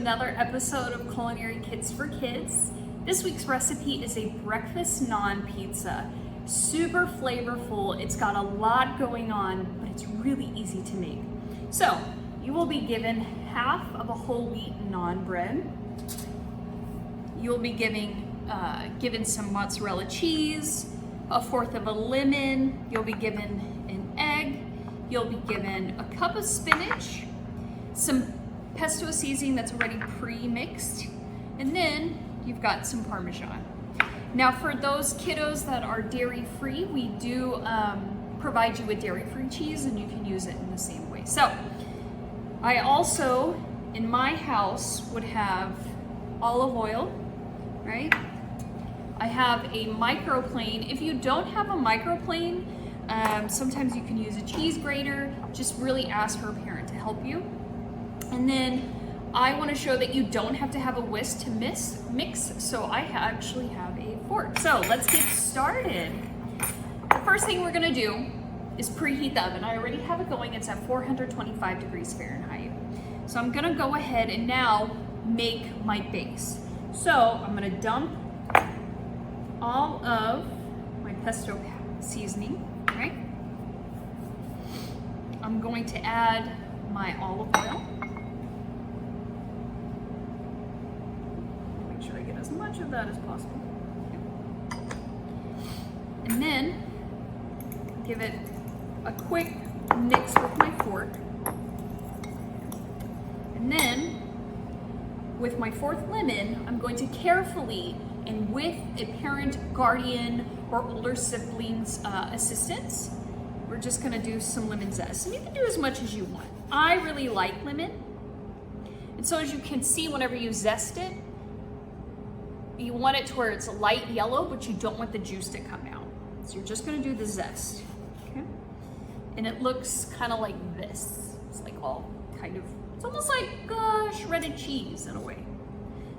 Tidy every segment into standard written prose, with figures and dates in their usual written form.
another episode of Culinary Kits for Kids. This week's recipe is a breakfast naan pizza. Super flavorful, it's got a lot going on, but it's really easy to make. So, you will be given half of a whole wheat naan bread. You'll be given some mozzarella cheese, a fourth of a lemon. You'll be given an egg. You'll be given a cup of spinach, some pesto seasoning that's already pre-mixed, and then you've got some Parmesan. Now for those kiddos that are dairy-free, we do provide you with dairy-free cheese and you can use it in the same way. So I also, in my house, would have olive oil, right? I have a microplane. If you don't have a microplane, sometimes you can use a cheese grater. Just really ask for a parent to help you. And then I want to show that you don't have to have a whisk to mix, so I actually have a fork. So let's get started. The first thing we're going to do is preheat the oven. I already have it going. It's at 425 degrees Fahrenheit. So I'm going to go ahead and now make my base. So I'm going to dump all of my pesto seasoning, right? I'm going to add my olive oil. Make sure I get as much of that as possible. And then give it a quick mix with my fork. And then with my fourth lemon, I'm going to carefully and with a parent, guardian, or older sibling's assistance, we're just gonna do some lemon zest. And you can do as much as you want. I really like lemon. And so as you can see, whenever you zest it, you want it to where it's light yellow, but you don't want the juice to come out. So you're just gonna do the zest, okay? And it looks kind of like this. It's like all kind of, it's almost like shredded cheese in a way.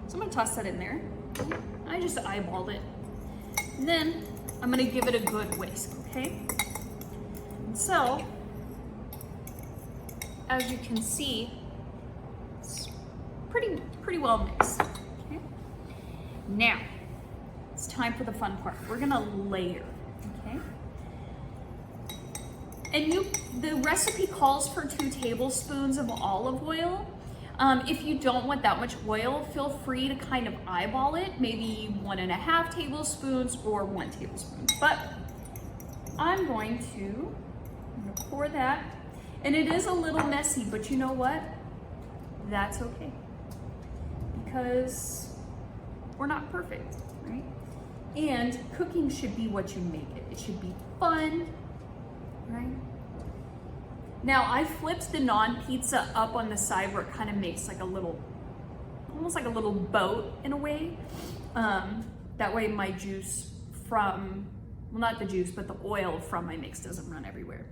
So I'm gonna toss that in there. I just eyeballed it. And then I'm gonna give it a good whisk, okay? And so, as you can see, it's pretty well mixed, okay? Now, it's time for the fun part. We're gonna layer, okay? And the recipe calls for 2 tablespoons of olive oil. If you don't want that much oil, feel free to kind of eyeball it, maybe 1.5 tablespoons or 1 tablespoon. But I'm going to pour that, and it is a little messy, but you know what? That's okay, because we're not perfect, right? And cooking should be what you make it. It should be fun, right? Now I flipped the naan pizza up on the side where it kind of makes like a little, almost like a little boat in a way. That way my juice from, well not the juice, but the oil from my mix doesn't run everywhere.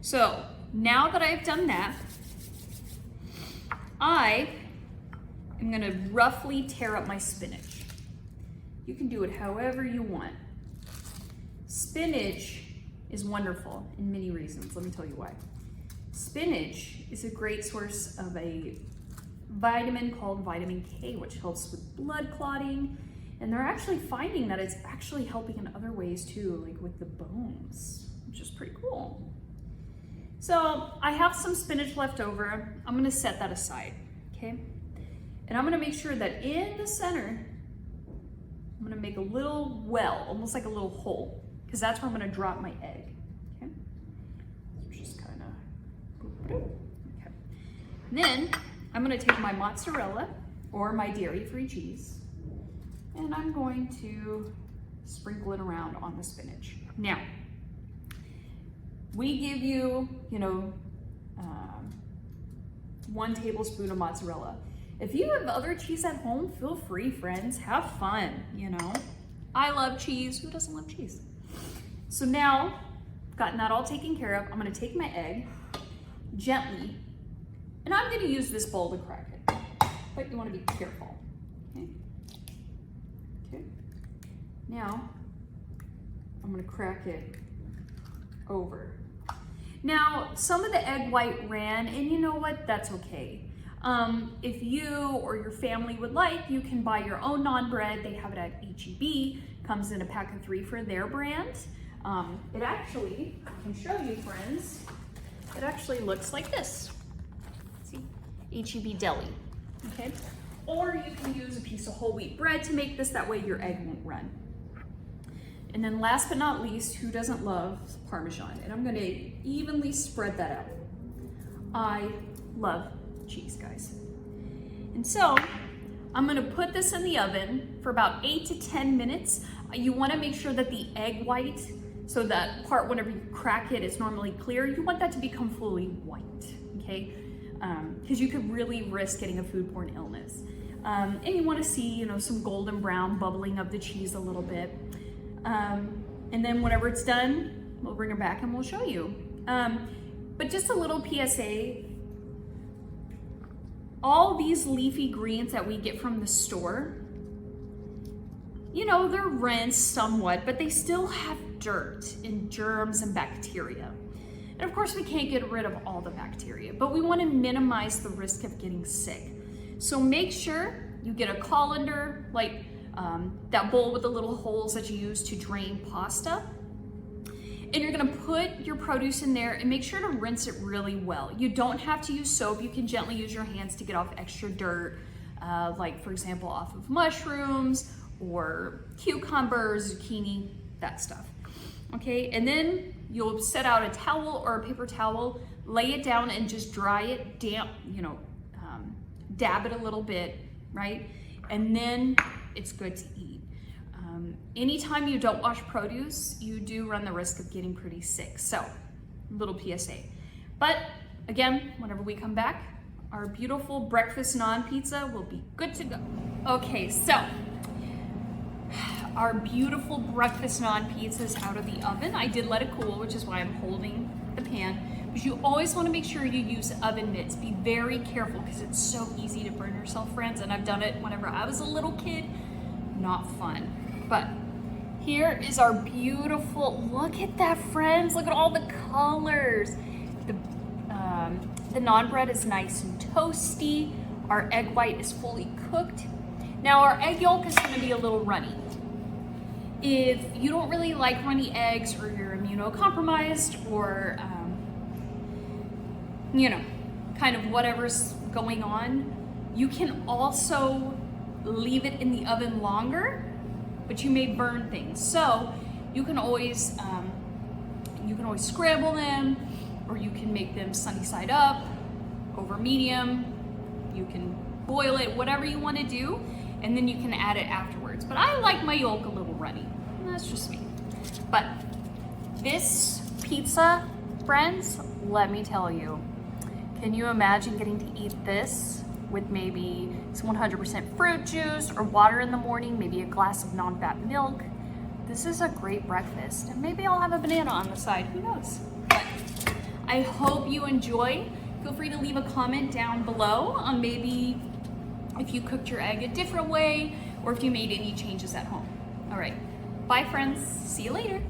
So now that I've done that, I am gonna roughly tear up my spinach. You can do it however you want. Spinach is wonderful in many reasons. Let me tell you why. Spinach is a great source of a vitamin called vitamin K, which helps with blood clotting. And they're actually finding that it's actually helping in other ways too, like with the bones, which is pretty cool. So I have some spinach left over. I'm gonna set that aside, okay? And I'm gonna make sure that in the center, I'm gonna make a little well, almost like a little hole, because that's where I'm gonna drop my egg. Okay. And then I'm going to take my mozzarella or my dairy-free cheese, and I'm going to sprinkle it around on the spinach. Now, we give you, 1 tablespoon of mozzarella. If you have other cheese at home, feel free, friends. Have fun, I love cheese. Who doesn't love cheese? So now, gotten that all taken care of, I'm going to take my egg gently, and I'm going to use this bowl to crack it, but you want to be careful, okay? Now, I'm going to crack it over. Now, some of the egg white ran, and you know what? That's okay. If you or your family would like, you can buy your own naan bread. They have it at H-E-B. Comes in a pack of 3 for their brand. It actually, I can show you, friends, it actually looks like this. See, H-E-B Deli, okay? Or you can use a piece of whole wheat bread to make this, that way your egg won't run. And then last but not least, who doesn't love Parmesan? And I'm gonna evenly spread that out. I love cheese, guys. And so, I'm gonna put this in the oven for about 8 to 10 minutes. You wanna make sure that the egg white, so that part whenever you crack it, it's normally clear, you want that to become fully white, okay? Because you could really risk getting a foodborne illness. And you wanna see, you know, some golden brown bubbling of the cheese a little bit. And then whenever it's done, we'll bring it back and we'll show you. But just a little PSA, all these leafy greens that we get from the store, you know, they're rinsed somewhat, but they still have dirt and germs and bacteria. And of course we can't get rid of all the bacteria, but we want to minimize the risk of getting sick. So make sure you get a colander, like that bowl with the little holes that you use to drain pasta. And you're gonna put your produce in there and make sure to rinse it really well. You don't have to use soap. You can gently use your hands to get off extra dirt, like for example, off of mushrooms or cucumbers, zucchini, that stuff. Okay, and then you'll set out a towel or a paper towel, lay it down and just dry it, damp, you know, dab it a little bit, right? And then it's good to eat. Anytime you don't wash produce, you do run the risk of getting pretty sick. So, little PSA. But again, whenever we come back, our beautiful breakfast naan pizza will be good to go. Okay, so our beautiful breakfast naan pizza is out of the oven. I did let it cool, which is why I'm holding the pan. But you always want to make sure you use oven mitts. Be very careful because it's so easy to burn yourself, friends. And I've done it whenever I was a little kid. Not fun. But here is our beautiful, look at that, friends. Look at all the colors. The naan bread is nice and toasty. Our egg white is fully cooked. Now our egg yolk is gonna be a little runny. If you don't really like runny eggs, or you're immunocompromised, or you know, kind of whatever's going on, you can also leave it in the oven longer, but you may burn things. So you can always scramble them, or you can make them sunny side up, over medium. You can boil it, whatever you want to do, and then you can add it afterwards. But I like my yolk a little runny. That's just me. But this pizza, friends, let me tell you, can you imagine getting to eat this with maybe some 100% fruit juice or water in the morning, maybe a glass of non-fat milk? This is a great breakfast. And maybe I'll have a banana on the side, who knows? But I hope you enjoy. Feel free to leave a comment down below on maybe if you cooked your egg a different way, or if you made any changes at home. All right, bye friends, see you later.